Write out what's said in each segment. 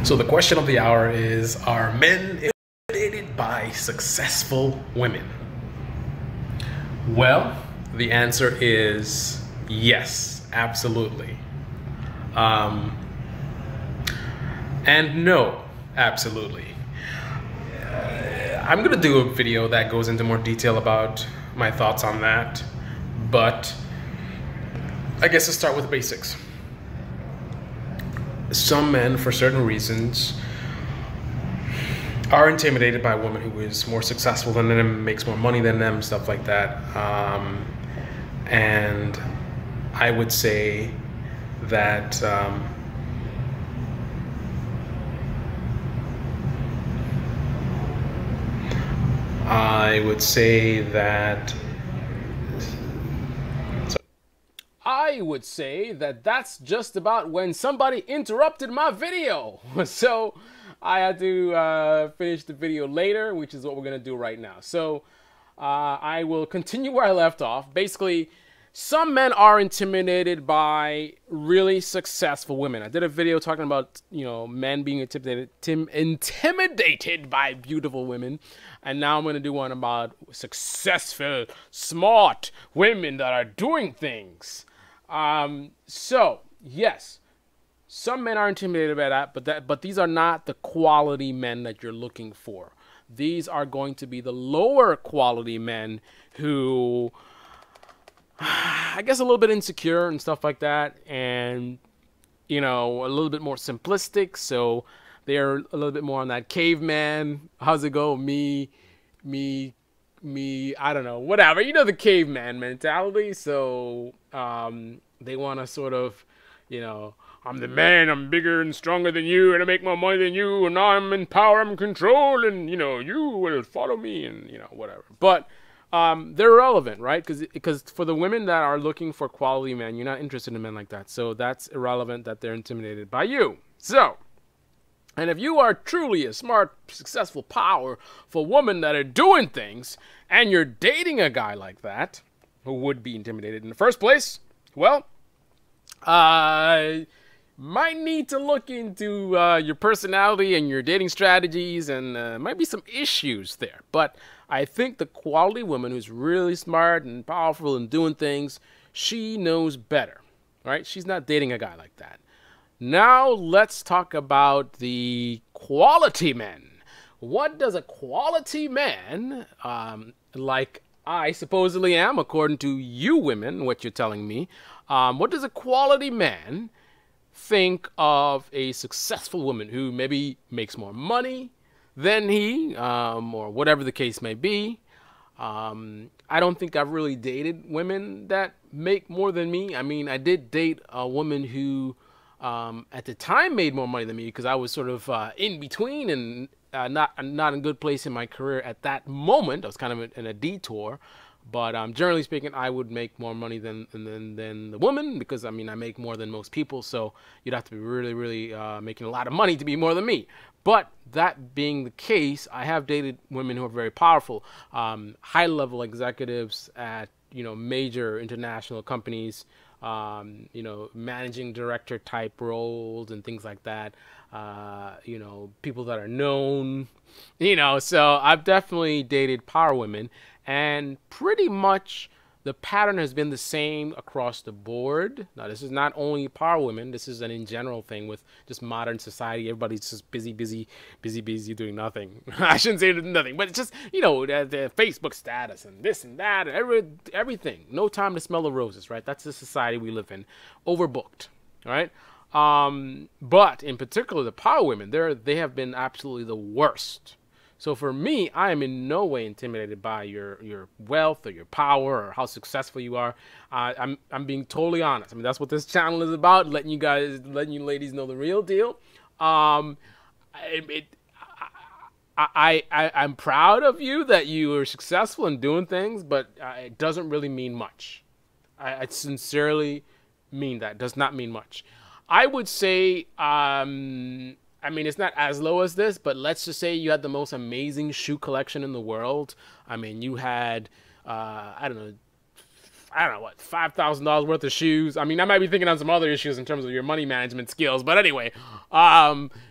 So the question of the hour is, are men intimidated by successful women? Well, the answer is yes, absolutely. And no, absolutely. I'm gonna do a video that goes into more detail about my thoughts on that, but I guess let's start with the basics. Some men, for certain reasons, are intimidated by a woman who is more successful than them, makes more money than them, stuff like that. And I would say that that's just about when somebody interrupted my video. So I had to finish the video later, which is what we're going to do right now. So I will continue where I left off. Basically, some men are intimidated by really successful women. I did a video talking about, men being intimidated by beautiful women. And now I'm going to do one about successful, smart women that are doing things. So yes, some men are intimidated by that, but these are not the quality men that you're looking for. These are going to be the lower quality men who, I guess, a little bit insecure and stuff like that, and a little bit more simplistic. So they're a little bit more on that caveman. How's it go? Me. I don't know, whatever. The caveman mentality. So they want to sort of, I'm the man, I'm bigger and stronger than you, and I make more money than you, and I'm in power, I'm in control, and, you will follow me, and, whatever. But they're irrelevant, right? Because for the women that are looking for quality men, you're not interested in men like that. So that's irrelevant that they're intimidated by you. So, and if you are truly a smart, successful, powerful woman that are doing things, and you're dating a guy like that, who would be intimidated in the first place, well, might need to look into your personality and your dating strategies, and might be some issues there. But I think the quality woman who's really smart and powerful and doing things, she knows better, right? She's not dating a guy like that. Now let's talk about the quality men. What does a quality man, like I supposedly am, according to you women, what you're telling me, what does a quality man think of a successful woman who maybe makes more money than he, or whatever the case may be? I don't think I've really dated women that make more than me. I mean, I did date a woman who at the time made more money than me, because I was sort of in between and not in a good place in my career at that moment. I was kind of in a detour. But generally speaking, I would make more money than the woman, because I make more than most people. So you'd have to be really, really making a lot of money to be more than me. But that being the case, I have dated women who are very powerful, high-level executives at major international companies, managing director type roles and things like that. People that are known. So I've definitely dated power women. And pretty much the pattern has been the same across the board. Now, this is not only power women. This is an in general thing with just modern society. Everybody's just busy doing nothing. I shouldn't say nothing, but it's just, the Facebook status and this and that, and everything. No time to smell the roses, right? That's the society we live in. Overbooked, right? But in particular, the power women, they have been absolutely the worst. So for me, I am in no way intimidated by your wealth or your power or how successful you are. I'm being totally honest. That's what this channel is about, letting you ladies know the real deal. I'm proud of you that you are successful in doing things, but it doesn't really mean much. I sincerely mean that. It does not mean much. I would say, it's not as low as this, but let's just say you had the most amazing shoe collection in the world. You had, I don't know, what, $5,000 worth of shoes. I mean, I might be thinking on some other issues in terms of your money management skills, but anyway,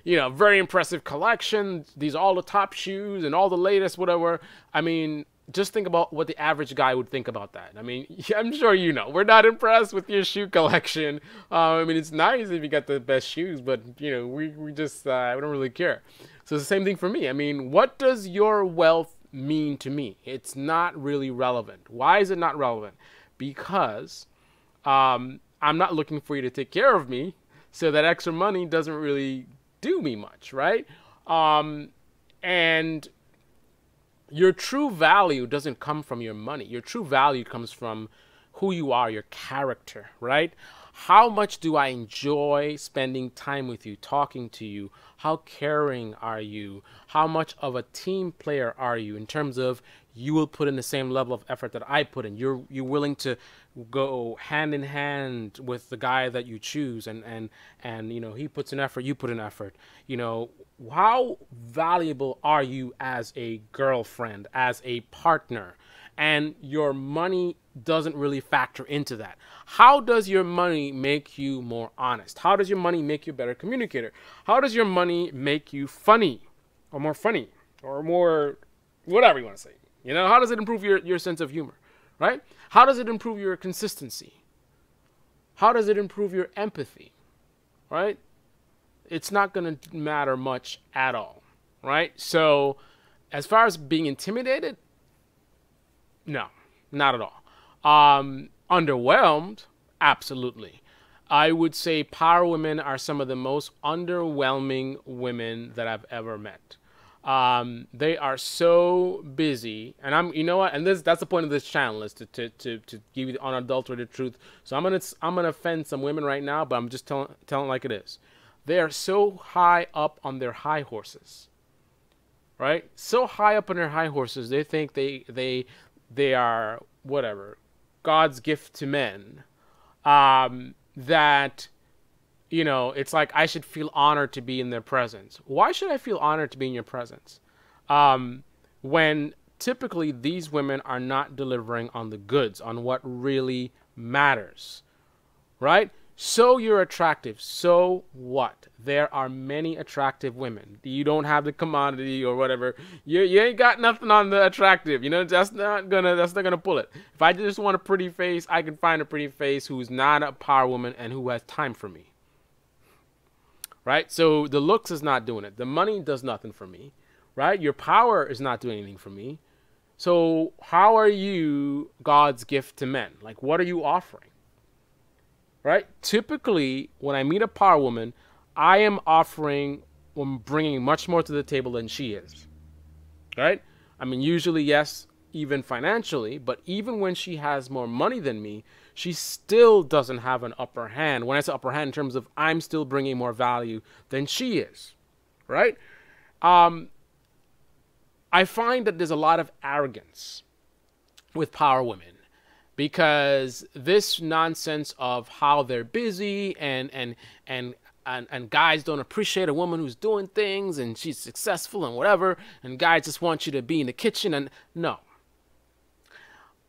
you know, very impressive collection. These are all the top shoes and all the latest, whatever. I mean, just think about what the average guy would think about that. I mean, I'm sure you know, we're not impressed with your shoe collection. I mean, it's nice if you got the best shoes, but, you know, we just, we don't really care. So it's the same thing for me. I mean, what does your wealth mean to me? It's not really relevant. Why is it not relevant? Because I'm not looking for you to take care of me, so that extra money doesn't really do me much, right? And your true value doesn't come from your money. Your true value comes from who you are, your character, right? How much do I enjoy spending time with you, talking to you? How caring are you? How much of a team player are you in terms of you will put in the same level of effort that I put in? You're willing to go hand in hand with the guy that you choose, and you know, he puts in effort, you put in effort. You know, how valuable are you as a girlfriend, as a partner? And your money doesn't really factor into that. How does your money make you more honest? How does your money make you a better communicator? How does your money make you funny, or more whatever you want to say? You know, how does it improve your sense of humor, right? How does it improve your consistency? How does it improve your empathy, right? It's not going to matter much at all, right? So as far as being intimidated, no, not at all. Underwhelmed? Absolutely. I would say power women are some of the most underwhelming women that I've ever met. They are so busy, and you know what? And that's the point of this channel, is to give you the unadulterated truth. So I'm gonna offend some women right now, but I'm just telling like it is. They are so high up on their high horses, right? So high up on their high horses, they think they are whatever, God's gift to men, that, you know, it's like I should feel honored to be in their presence. Why should I feel honored to be in your presence? When typically these women are not delivering on the goods, on what really matters, right? So you're attractive. So what? There are many attractive women. You don't have the commodity or whatever. You ain't got nothing on the attractive. You know, that's not gonna pull it. If I just want a pretty face, I can find a pretty face who's not a power woman and who has time for me. Right? So the looks is not doing it. The money does nothing for me. Right? Your power is not doing anything for me. So how are you God's gift to men? Like, what are you offering? Right? Typically, when I meet a power woman, I am bringing much more to the table than she is. Right? I mean, usually, yes, even financially, but even when she has more money than me, she still doesn't have an upper hand. When I say upper hand, in terms of I'm still bringing more value than she is. Right? I find that there's a lot of arrogance with power women. Because this nonsense of how they're busy and guys don't appreciate a woman who's doing things and she's successful and whatever, and guys just want you to be in the kitchen, and no.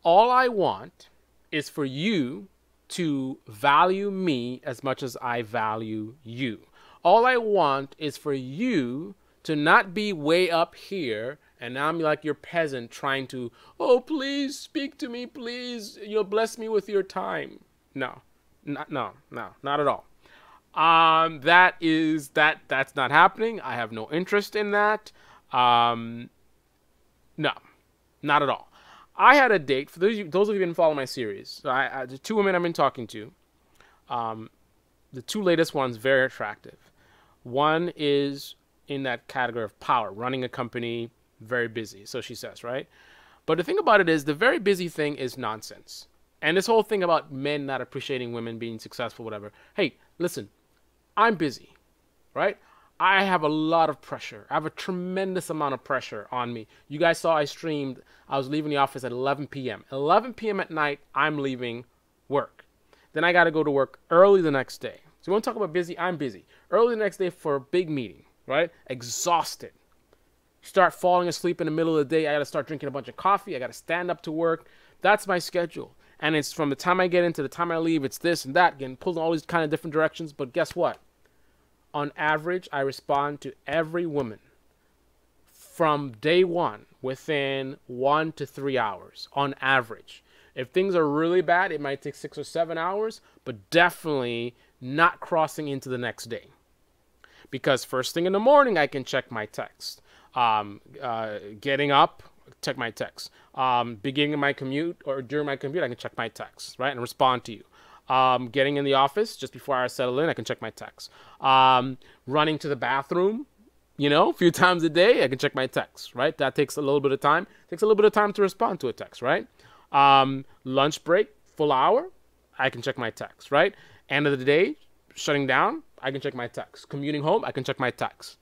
All I want is for you to value me as much as I value you. All I want is for you to not be way up here and now I'm like your peasant trying to, oh, please speak to me, please. You'll bless me with your time. No, not at all. That's not happening. I have no interest in that. No, not at all. I had a date, for those of you who didn't follow my series. So the two women I've been talking to, the two latest ones, very attractive. One is in that category of power, running a company, very busy, so she says, right? But the thing about it is, the very busy thing is nonsense. And this whole thing about men not appreciating women being successful, whatever. Hey, listen, I'm busy, right? I have a lot of pressure. I have a tremendous amount of pressure on me. You guys saw I streamed. I was leaving the office at 11 p.m. 11 p.m. at night, I'm leaving work. Then I got to go to work early the next day. So you want to talk about busy? I'm busy. Early the next day for a big meeting, right? Exhausted. Start falling asleep in the middle of the day. I got to start drinking a bunch of coffee. I got to stand up to work. That's my schedule. And it's from the time I get in to the time I leave, it's this and that, getting pulled in all these kind of different directions. But guess what? On average, I respond to every woman from day one within 1 to 3 hours on average. If things are really bad, it might take 6 or 7 hours, but definitely not crossing into the next day. Because first thing in the morning, I can check my text. Getting up, check my text. Beginning my commute or during my commute, I can check my text, right, and respond to you. Getting in the office just before I settle in, I can check my text. Running to the bathroom, a few times a day, I can check my text, right? That takes a little bit of time. It takes a little bit of time to respond to a text, right? Lunch break, full hour, I can check my text, right? End of the day, shutting down, I can check my text. Commuting home, I can check my text,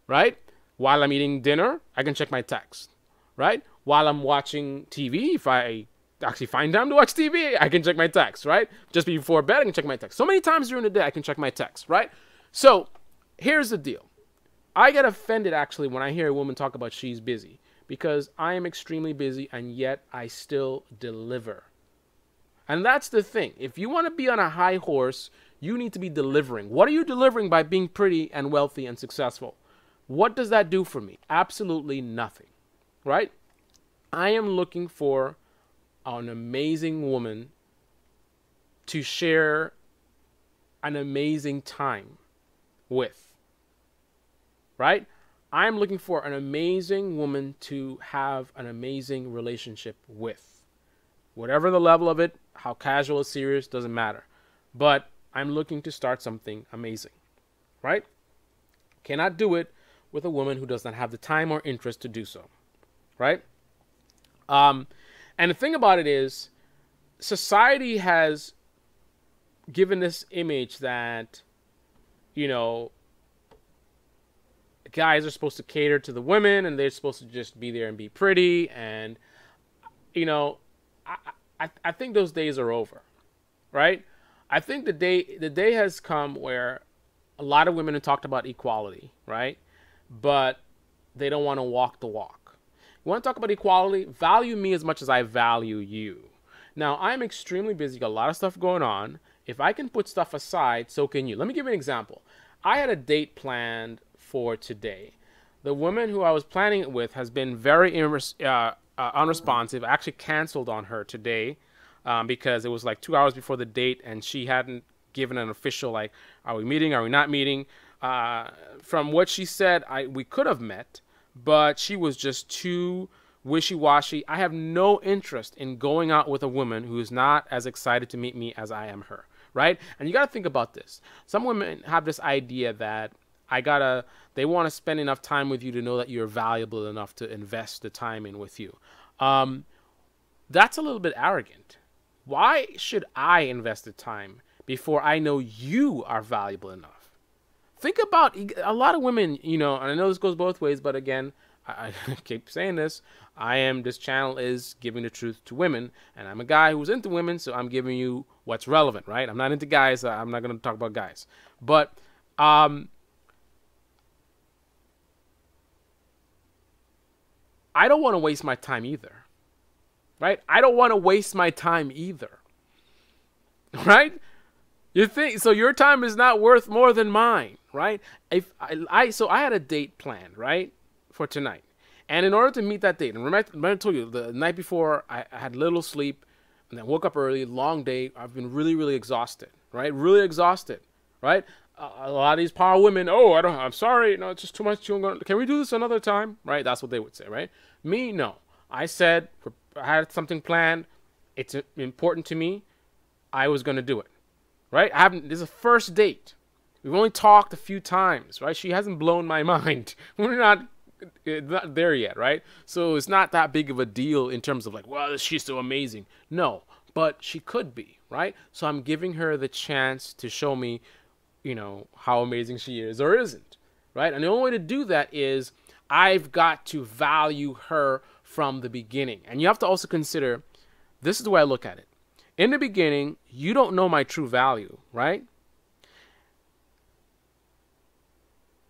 right? While I'm eating dinner, I can check my text, right? While I'm watching TV, if I actually find time to watch TV, I can check my text, right? Just before bed, I can check my text. So many times during the day, I can check my text, right? So here's the deal. I get offended, actually, when I hear a woman talk about she's busy, because I am extremely busy, and yet I still deliver. And that's the thing. If you want to be on a high horse, you need to be delivering. What are you delivering by being pretty and wealthy and successful? What does that do for me? Absolutely nothing, right? I am looking for an amazing woman to share an amazing time with, right? I'm looking for an amazing woman to have an amazing relationship with. Whatever the level of it, how casual or serious, doesn't matter. But I'm looking to start something amazing, right? Cannot do it with a woman who does not have the time or interest to do so, right? And the thing about it is, society has given this image that, guys are supposed to cater to the women and they're supposed to just be there and be pretty. And, I think those days are over, right? I think the day has come where a lot of women have talked about equality, right? But they don't want to walk the walk. You want to talk about equality? Value me as much as I value you. Now, I'm extremely busy, got a lot of stuff going on. If I can put stuff aside, so can you. Let me give you an example. I had a date planned for today. The woman who I was planning it with has been very unresponsive. I actually canceled on her today because it was like 2 hours before the date and she hadn't given an official, like, are we meeting, are we not meeting? From what she said, we could have met, but she was just too wishy-washy. I have no interest in going out with a woman who is not as excited to meet me as I am her, right? And you got to think about this. Some women have this idea that they want to spend enough time with you to know that you're valuable enough to invest the time in with you. That's a little bit arrogant. Why should I invest the time before I know you are valuable enough? Think about a lot of women, and I know this goes both ways, but again, I keep saying this. This channel is giving the truth to women, and I'm a guy who's into women, so I'm giving you what's relevant, right? I'm not into guys. So I'm not going to talk about guys. But I don't want to waste my time either, right? I don't want to waste my time either, right? You think so? Your time is not worth more than mine, right? So I had a date planned, right, for tonight, and in order to meet that date, and remember I told you the night before I had little sleep, and then woke up early, long day. I've been really, really exhausted, right? Really exhausted, right? A lot of these power women, I'm sorry, it's just too much. Can we do this another time, right? That's what they would say, right? Me, no. I said I had something planned. It's important to me. I was going to do it, right? This is a first date. We've only talked a few times, right? She hasn't blown my mind. We're not there yet, right? So it's not that big of a deal in terms of like, well, she's so amazing. No, but she could be, right? So I'm giving her the chance to show me, how amazing she is or isn't, right? And the only way to do that is I've got to value her from the beginning. And you have to also consider, this is the way I look at it. In the beginning, you don't know my true value, right?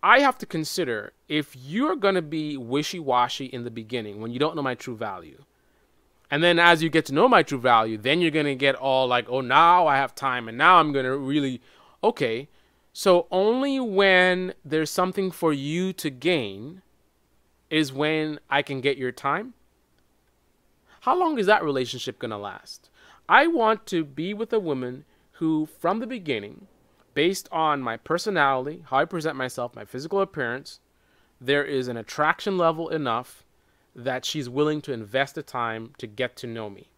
I have to consider, if you're going to be wishy-washy in the beginning when you don't know my true value, And then as you get to know my true value, then you're going to get all like, oh, now I have time and now I'm going to really, okay. So only when there's something for you to gain is when I can get your time. How long is that relationship going to last? I want to be with a woman who, from the beginning, based on my personality, how I present myself, my physical appearance, there is an attraction level enough that she's willing to invest the time to get to know me.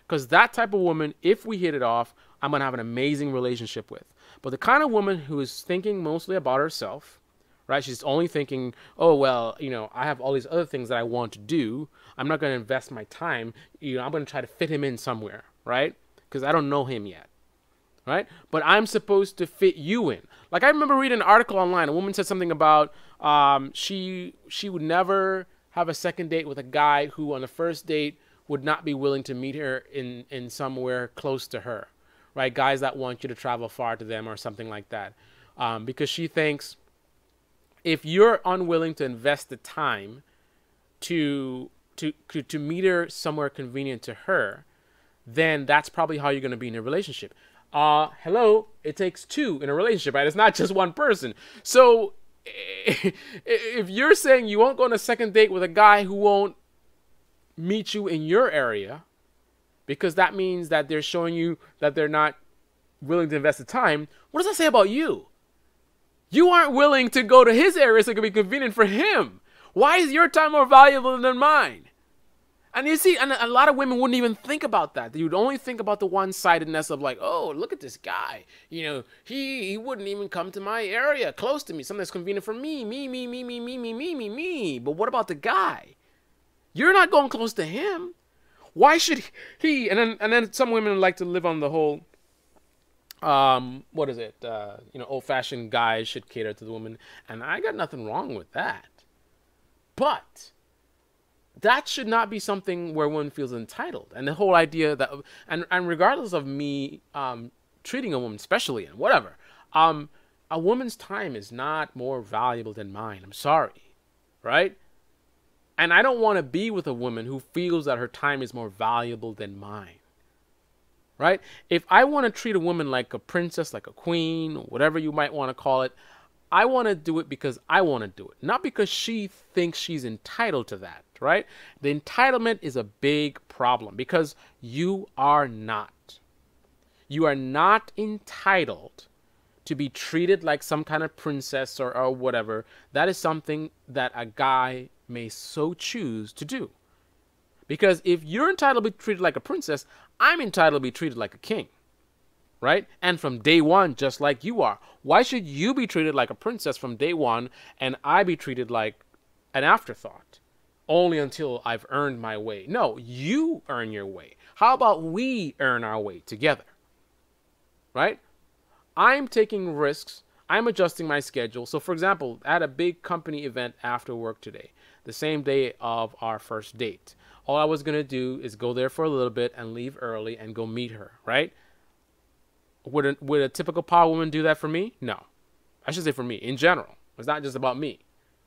Because that type of woman, if we hit it off, I'm going to have an amazing relationship with. But the kind of woman who is thinking mostly about herself, right? She's only thinking, oh, well, you know, I have all these other things that I want to do. I'm not going to invest my time. You know, I'm going to try to fit him in somewhere, right? Because I don't know him yet, right? But I'm supposed to fit you in. Like I remember reading an article online. A woman said something about she would never have a second date with a guy who on the first date would not be willing to meet her in somewhere close to her, right? Guys that want you to travel far to them or something like that. Because she thinks if you're unwilling to invest the time to meet her somewhere convenient to her, then that's probably how you're going to be in a relationship. Hello, it takes two in a relationship, right? It's not just one person. So if you're saying you won't go on a second date with a guy who won't meet you in your area, because that means that they're showing you that they're not willing to invest the time, what does that say about you? You aren't willing to go to his area so it can be convenient for him. Why is your time more valuable than mine? And you see, and a lot of women wouldn't even think about that. They would only think about the one-sidedness of like, oh, look at this guy. You know, he wouldn't even come to my area, close to me, something that's convenient for me. Me. But what about the guy? You're not going close to him. Why should he? And then some women like to live on the whole, what is it? You know, old-fashioned guys should cater to the woman. And I got nothing wrong with that. But that should not be something where one feels entitled. And the whole idea that, and regardless of me treating a woman specially and whatever, a woman's time is not more valuable than mine. I'm sorry, right? And I don't want to be with a woman who feels that her time is more valuable than mine, right? If I want to treat a woman like a princess, like a queen, whatever you might want to call it, I want to do it because I want to do it, not because she thinks she's entitled to that, right? The entitlement is a big problem because you are not. You are not entitled to be treated like some kind of princess or whatever. That is something that a guy may so choose to do. Because if you're entitled to be treated like a princess, I'm entitled to be treated like a king. Right? And from day one, just like you are. Why should you be treated like a princess from day one and I be treated like an afterthought? Only until I've earned my way. No, you earn your way. How about we earn our way together? Right? I'm taking risks. I'm adjusting my schedule. So for example, I had a big company event after work today, the same day of our first date. All I was going to do is go there for a little bit and leave early and go meet her, right? Would a typical power woman do that for me? No. I should say for me, in general. It's not just about me,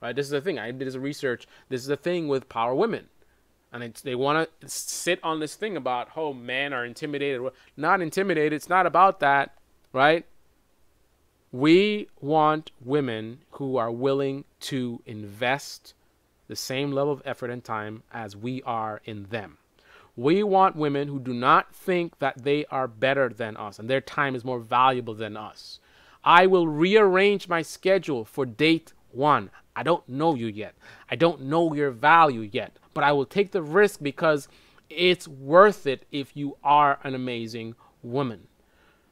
right? This is the thing. I did some research. This is the thing with power women. And they want to sit on this thing about, oh, men are intimidated. Not intimidated. It's not about that, right? We want women who are willing to invest the same level of effort and time as we are in them. We want women who do not think that they are better than us and their time is more valuable than us. I will rearrange my schedule for date one. I don't know you yet. I don't know your value yet, but I will take the risk because it's worth it if you are an amazing woman.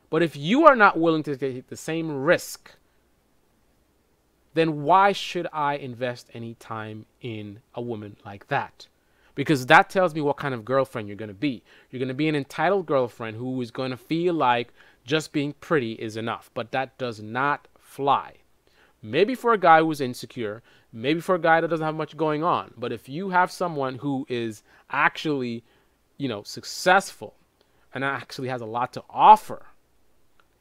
But if you are not willing to take the same risk, then why should I invest any time in a woman like that? Because that tells me what kind of girlfriend you're going to be. You're going to be an entitled girlfriend who is going to feel like just being pretty is enough. But that does not fly. Maybe for a guy who's insecure. Maybe for a guy that doesn't have much going on. But if you have someone who is actually, successful and actually has a lot to offer,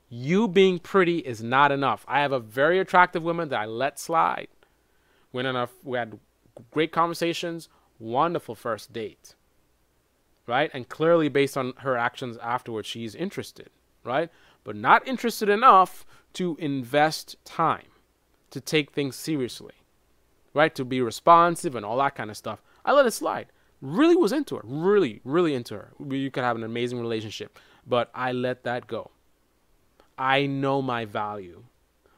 you being pretty is not enough. I have a very attractive woman that I let slide. We had great conversations. Wonderful first date. right? And clearly based on her actions afterwards, she's interested, right? But not interested enough to invest time, to take things seriously, right? To be responsive and all that kind of stuff. I let it slide. Really was into her. Really, really into her. You could have an amazing relationship. But I let that go. I know my value.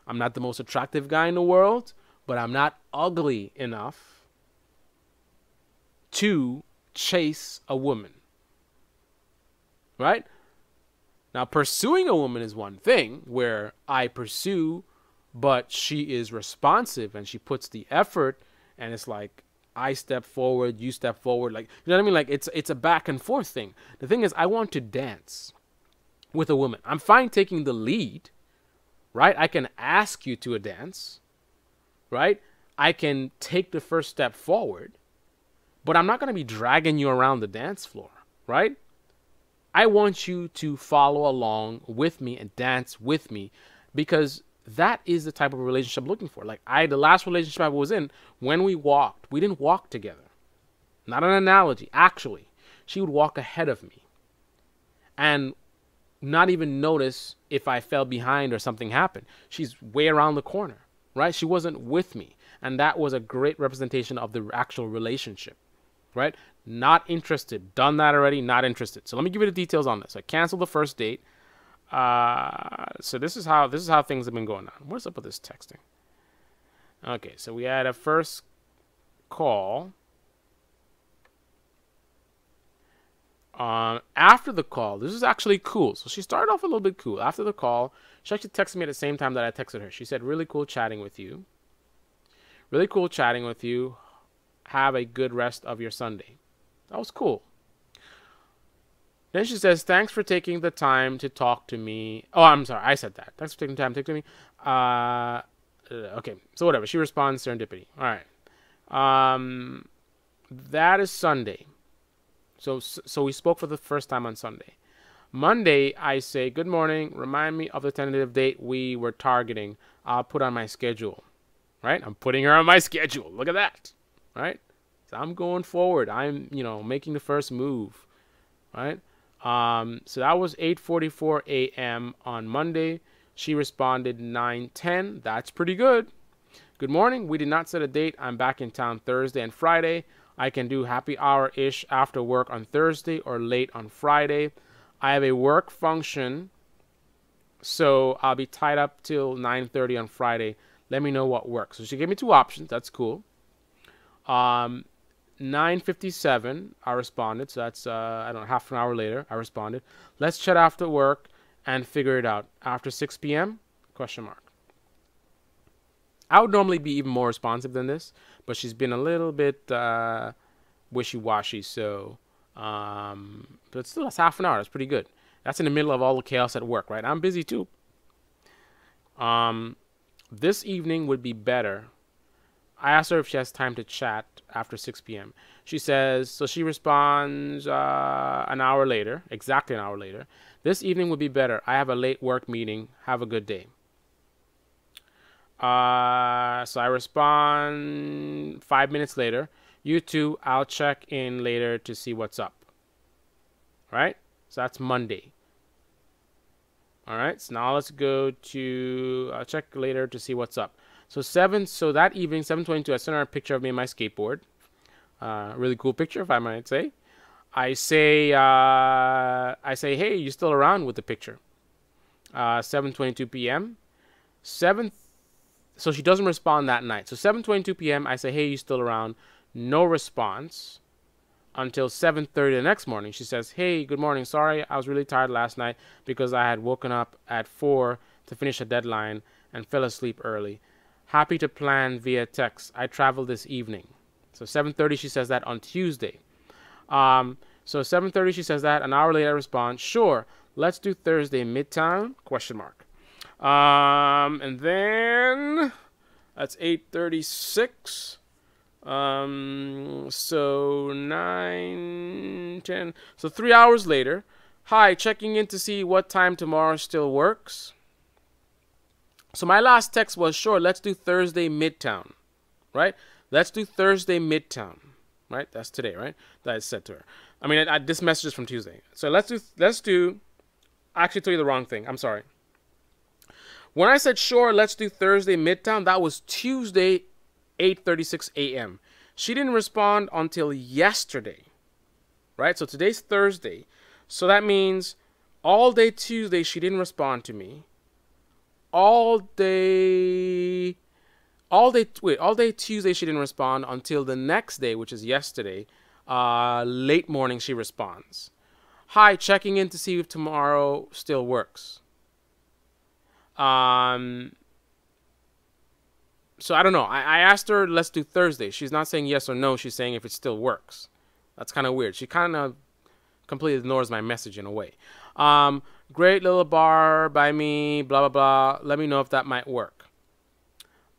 I'm not the most attractive guy in the world, but I'm not ugly enough to chase a woman. Right? Now, pursuing a woman is one thing where I pursue, but she is responsive and she puts the effort, and it's like I step forward, you step forward. Like, you know what I mean? Like, it's a back and forth thing. The thing is, I want to dance with a woman. I'm fine taking the lead, right? I can ask you to a dance, right? I can take the first step forward, but I'm not going to be dragging you around the dance floor, right? I want you to follow along with me and dance with me, because that is the type of relationship I'm looking for. Like, the last relationship I was in, when we walked, we didn't walk together. Not an analogy. Actually, she would walk ahead of me and not even notice if I fell behind or something happened. She's way around the corner, right? She wasn't with me. And that was a great representation of the actual relationship, right? Not interested. Done that already. Not interested. So let me give you the details on this. I canceled the first date. So this is how things have been going on. What's up with this texting? Okay, so we had a first call. After the call, this is actually cool. So she started off a little bit cool. After the call, she actually texted me at the same time that I texted her. She said, "Really cool chatting with you. Really cool chatting with you. Have a good rest of your Sunday." That was cool. Then she says, "Thanks for taking the time to talk to me." Oh, I'm sorry. I said that. Thanks for taking the time to talk to me. Okay. So whatever. She responds, serendipity. All right. That is Sunday. So we spoke for the first time on Sunday. Monday, I say, "Good morning. Remind me of the tentative date we were targeting. I'll put on my schedule." Right? I'm putting her on my schedule. Look at that. Right? So I'm going forward. I'm, making the first move. Right? So that was 8:44 a.m. on Monday. She responded 9:10. That's pretty good. "Good morning. We did not set a date. I'm back in town Thursday and Friday. I can do happy hour-ish after work on Thursday or late on Friday. I have a work function, so I'll be tied up till 9:30 on Friday. Let me know what works." So she gave me two options. That's cool. 9:57, I responded. So that's, half an hour later, I responded. "Let's chat after work and figure it out. After 6 p.m.? Question mark. I would normally be even more responsive than this, but she's been a little bit wishy-washy. So, but still, that's half an hour. That's pretty good. That's in the middle of all the chaos at work, right? I'm busy too. This evening would be better. I asked her if she has time to chat after 6 p.m. She says, so she responds an hour later, exactly an hour later. "This evening would be better. I have a late work meeting. Have a good day." So I respond 5 minutes later. "You too. I'll check in later to see what's up." Right? So that's Monday. All right. So now let's go to I'll check later to see what's up. So that evening, 7:22, I sent her a picture of me and my skateboard. Really cool picture, if I might say. I say, "Hey, you still around?" with the picture. 7:22 p.m. So she doesn't respond that night. So 7:22 p.m. I say, "Hey, you still around?" No response until 7:30 the next morning. She says, "Hey, good morning. Sorry, I was really tired last night because I had woken up at 4 to finish a deadline and fell asleep early. Happy to plan via text. I travel this evening." So 7:30 she says that on Tuesday. So 7:30 she says that. An hour later I respond, "Sure, let's do Thursday Midtown? Question mark. And then that's 8:36. So 9, 10. So 3 hours later. "Hi, checking in to see what time tomorrow still works." So my last text was, "Sure, let's do Thursday Midtown." Right? Let's do Thursday Midtown. Right? That's today, right? That I said to her. I mean, this message is from Tuesday. So let's do. I actually told you the wrong thing. I'm sorry. When I said sure, let's do Thursday Midtown, that was Tuesday, 8:36 a.m. She didn't respond until yesterday, right? So today's Thursday. So that means all day Tuesday she didn't respond to me. All day Tuesday she didn't respond until the next day, which is yesterday. Late morning she responds. Hi, checking in to see if tomorrow still works. So I don't know. I asked her, let's do Thursday. She's not saying yes or no. She's saying if it still works. That's kind of weird. She kind of completely ignores my message in a way. Great little bar by me, blah, blah, blah. Let me know if that might work.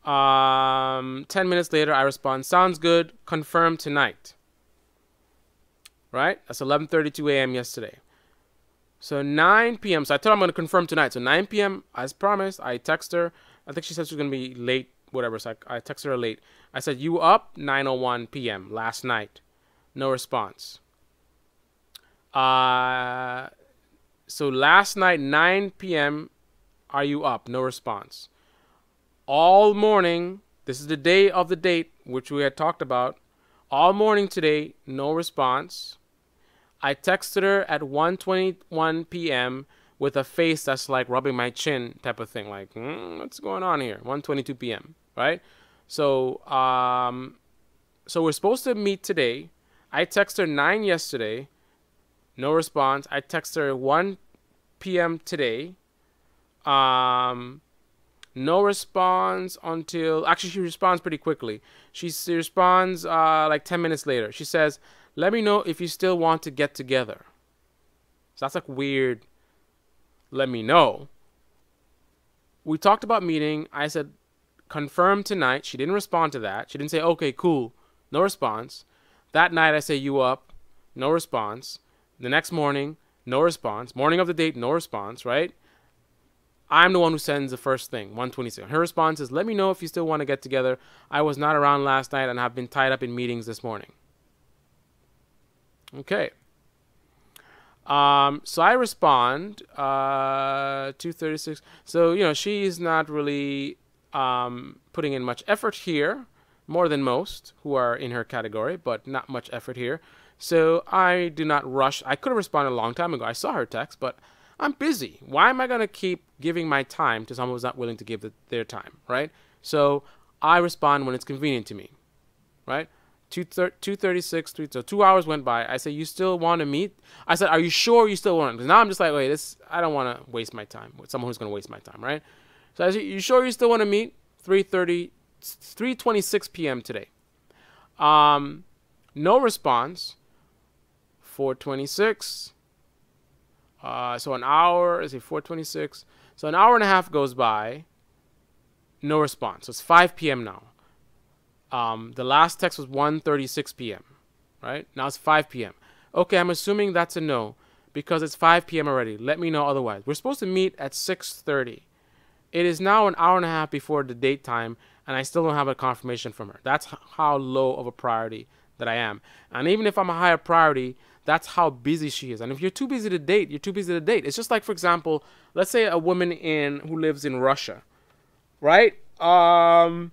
10 minutes later, I respond, sounds good. Confirm tonight. Right? That's 11:32 a.m. yesterday. So 9 p.m. So I told her I'm going to confirm tonight. So 9 p.m. as promised, I text her. I think she said she was going to be late, whatever. So I texted her late. I said, you up? 9:01 p.m. last night. No response. So last night, 9 p.m., are you up? No response. All morning, this is the day of the date, which we had talked about. All morning today, no response. I texted her at 1:21 p.m. with a face that's like rubbing my chin type of thing. Like, what's going on here? 1:22 p.m., right? So, so we're supposed to meet today. I texted her 9 yesterday. No response. I texted her 1 p.m. today. No response until... Actually, she responds pretty quickly. She responds like 10 minutes later. She says, let me know if you still want to get together. So that's like weird. Let me know. We talked about meeting. I said, confirm tonight. She didn't respond to that. She didn't say, okay, cool. No response. That night, I say, you up? No response. The next morning, no response. Morning of the date, no response, right? I'm the one who sends the first thing, 1:26. Her response is, let me know if you still want to get together. I was not around last night and have been tied up in meetings this morning. Okay. So I respond, 2:36. So, you know, she's not really putting in much effort here, more than most who are in her category, but not much effort here. So I do not rush. I could have responded a long time ago. I saw her text, but I'm busy. Why am I going to keep giving my time to someone who's not willing to give their time, right? So I respond when it's convenient to me, right? 2:36, so 2 hours went by. I said, you still want to meet? I said, are you sure you still want to? Because now I'm just like, wait, I don't want to waste my time with someone who's going to waste my time, right? So I said, you sure you still want to meet? 3:26 p.m. today. No response. 4:26. So an hour, let's see, 4:26. So an hour and a half goes by. No response. So it's 5 p.m. now. The last text was 1:36 p.m. Right? Now it's 5 p.m. Okay, I'm assuming that's a no because it's 5 p.m. already. Let me know otherwise. We're supposed to meet at 6:30. It is now an hour and a half before the date time, and I still don't have a confirmation from her. That's how low of a priority that I am. And even if I'm a higher priority, that's how busy she is. And if you're too busy to date, you're too busy to date. It's just like, for example, let's say a woman who lives in Russia, right? Her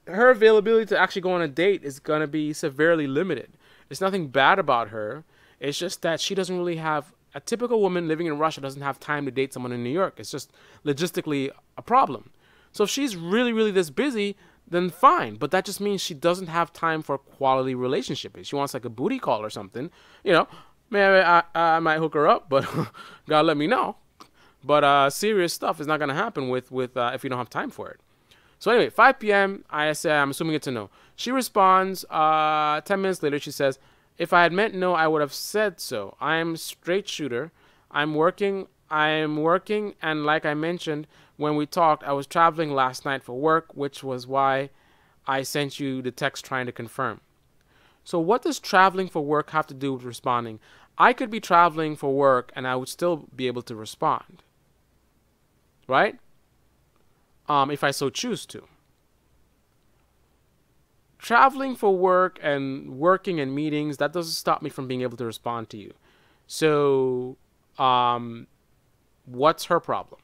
availability to actually go on a date is going to be severely limited. There's nothing bad about her. It's just that she doesn't really have... A typical woman living in Russia doesn't have time to date someone in New York. It's just logistically a problem. So if she's really, really this busy, then fine. But that just means she doesn't have time for a quality relationship. If she wants like a booty call or something, you know, maybe I might hook her up, but gotta let me know. But serious stuff is not going to happen with if you don't have time for it. So anyway, 5 p.m., I say, I'm assuming it's a no. She responds 10 minutes later. She says, if I had meant no, I would have said so. I am a straight shooter. I'm working, and like I mentioned when we talked, I was traveling last night for work, which was why I sent you the text trying to confirm. So what does traveling for work have to do with responding? I could be traveling for work and I would still be able to respond, right? If I so choose to. traveling for work and working in meetings, that doesn't stop me from being able to respond to you. So, what's her problem?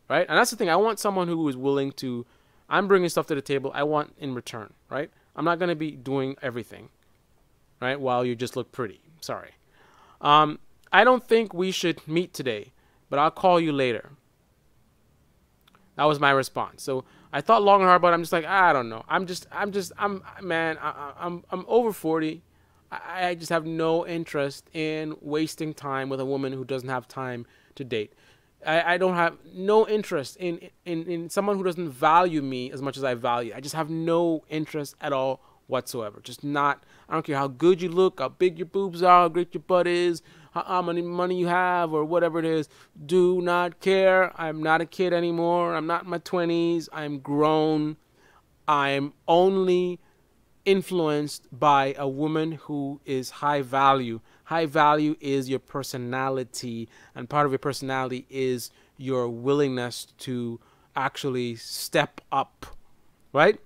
Right? And that's the thing. I want someone who is willing to, I'm bringing stuff to the table I want in return, right? I'm not going to be doing everything, right? While you just look pretty. Sorry. I don't think we should meet today, but I'll call you later. That was my response. So I thought long and hard about it. I'm just like, I don't know. I'm over 40. I just have no interest in wasting time with a woman who doesn't have time to date. I don't have no interest in someone who doesn't value me as much as I value. I just have no interest at all whatsoever. Just not. I don't care how good you look, how big your boobs are, how great your butt is, how much money you have, or whatever it is. Do not care. I'm not a kid anymore. I'm not in my 20s. I'm grown. I'm only influenced by a woman who is high value. High value is your personality, and part of your personality is your willingness to actually step up, right?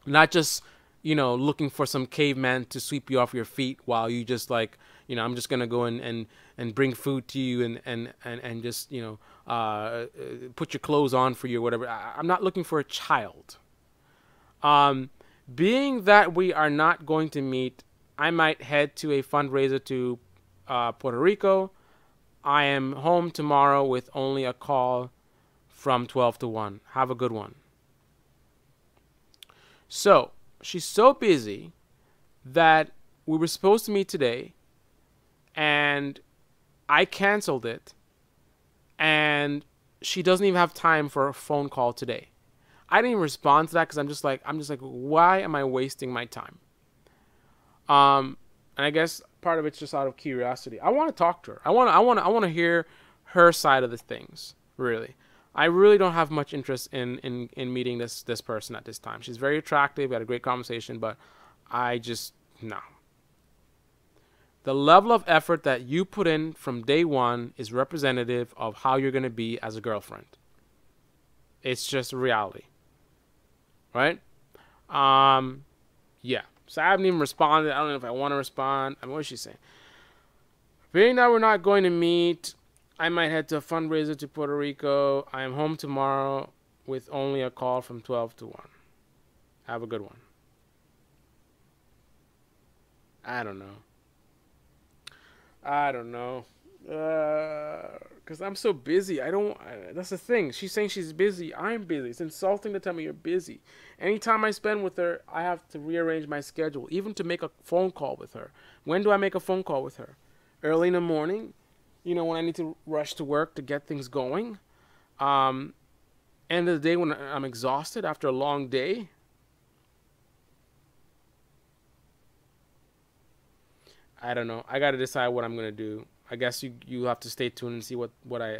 Not just, looking for some caveman to sweep you off your feet while you just like, I'm just going to go and bring food to you and just, put your clothes on for you or whatever. I'm not looking for a child. Being that we are not going to meet, I might head to a fundraiser to Puerto Rico. I am home tomorrow with only a call from 12 to 1. Have a good one. So, she's so busy that we were supposed to meet today, and I canceled it, and she doesn't even have time for a phone call today. I didn't even respond to that because I'm just like, why am I wasting my time? And I guess part of it's just out of curiosity. I want to talk to her. I want to hear her side of the things. Really, I really don't have much interest in meeting this person at this time. She's very attractive. We had a great conversation, but I just no. The level of effort that you put in from day one is representative of how you're going to be as a girlfriend. It's just a reality. Right? Yeah. So I haven't even responded. I don't know if I want to respond. What is she saying? Being that we're not going to meet, I might head to a fundraiser to Puerto Rico. I am home tomorrow with only a call from 12 to 1. Have a good one. I don't know. Because I'm so busy. That's the thing. She's saying she's busy. I'm busy. It's insulting to tell me you're busy. Anytime I spend with her, I have to rearrange my schedule, even to make a phone call with her. When do I make a phone call with her? Early in the morning, when I need to rush to work to get things going. End of the day when I'm exhausted after a long day. I don't know. I got to decide what I'm going to do. I guess you have to stay tuned and see what I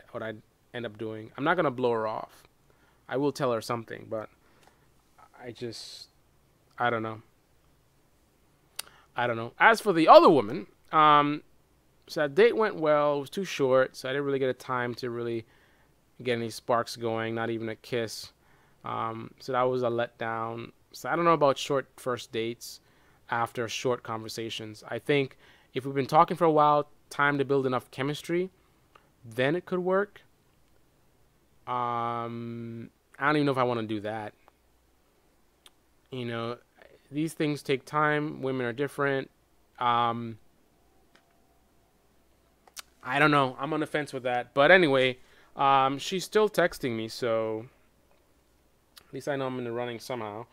end up doing. I'm not going to blow her off. I will tell her something, but I don't know. As for the other woman, so that date went well. It was too short, so I didn't really get a time to really get any sparks going, not even a kiss. So that was a letdown. So I don't know about short first dates after short conversations. I think if we've been talking for a while, time to build enough chemistry, then it could work. I don't even know if I want to do that. These things take time. Women are different. I don't know. I'm on the fence with that. But anyway, she's still texting me, so at least I know I'm in the running somehow.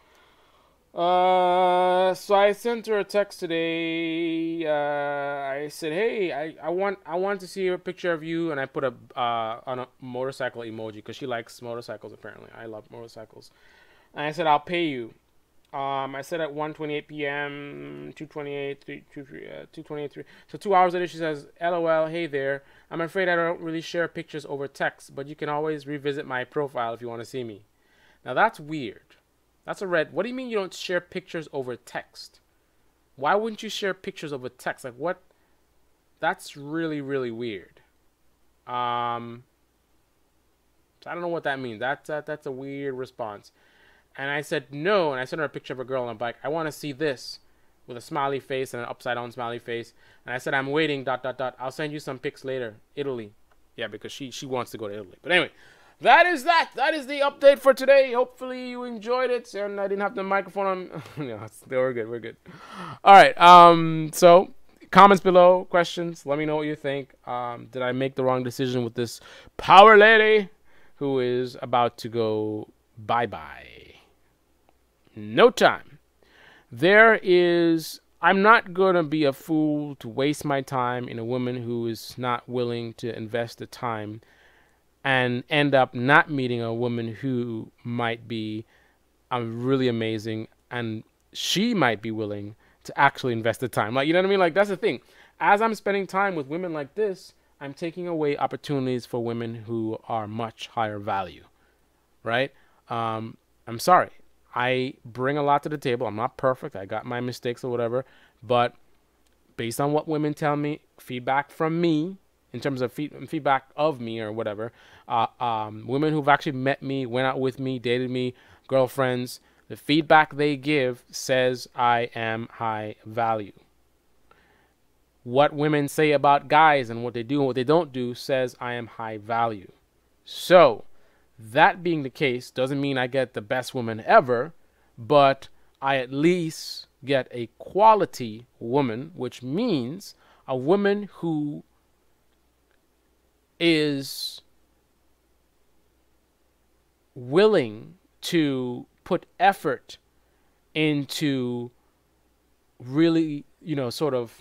So I sent her a text today. I said, "Hey, I want to see a picture of you," and I put on a motorcycle emoji because she likes motorcycles. Apparently, I love motorcycles. And I said, "I'll pay you." I said at 1:28 p.m., 2:28, So 2 hours later, she says, "LOL, hey there. I'm afraid I don't really share pictures over text, but you can always revisit my profile if you want to see me." Now that's weird. That's a red. What do you mean you don't share pictures over text? Why wouldn't you share pictures over text? Like what? That's really, really weird. So I don't know what that means. That's a weird response. And I said no, and I sent her a picture of a girl on a bike. I want to see this with a smiley face and an upside down smiley face. And I said, I'm waiting, ... I'll send you some pics later. Italy. Yeah, because she wants to go to Italy. But anyway, that is that. That is the update for today. Hopefully you enjoyed it. And I didn't have the microphone on. No, we're good. We're good. All right. So comments below, questions. Let me know what you think. Did I make the wrong decision with this power lady who is about to go bye-bye? No time. I'm not going to be a fool to waste my time in a woman who is not willing to invest the time and end up not meeting a woman who might be really amazing, and she might be willing to actually invest the time. Like, you know what I mean? Like, that's the thing. As I'm spending time with women like this, I'm taking away opportunities for women who are much higher value, right? I'm sorry. I bring a lot to the table. I'm not perfect. I got my mistakes or whatever. But based on what women tell me, feedback from me, in terms of feedback of me or whatever, women who've actually met me, went out with me, dated me, girlfriends, the feedback they give says I am high value. What women say about guys and what they do and what they don't do says I am high value. So that being the case doesn't mean I get the best woman ever, but I at least get a quality woman, which means a woman who is willing to put effort into really, sort of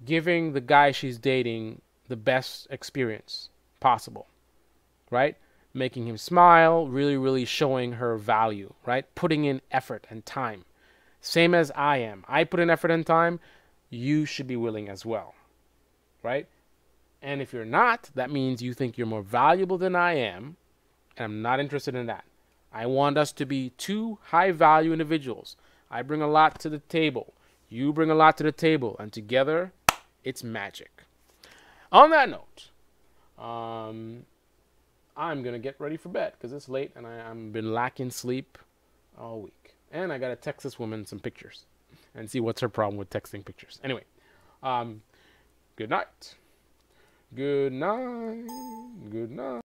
giving the guy she's dating the best experience possible. Right? Making him smile, really, really showing her value, right? Putting in effort and time. Same as I am. I put in effort and time. You should be willing as well, right? And if you're not, that means you think you're more valuable than I am, and I'm not interested in that. I want us to be two high-value individuals. I bring a lot to the table. You bring a lot to the table, and together, it's magic. On that note, I'm going to get ready for bed because it's late and I've been lacking sleep all week. And I got to text this woman some pictures and see what's her problem with texting pictures. Anyway, good night. Good night. Good night.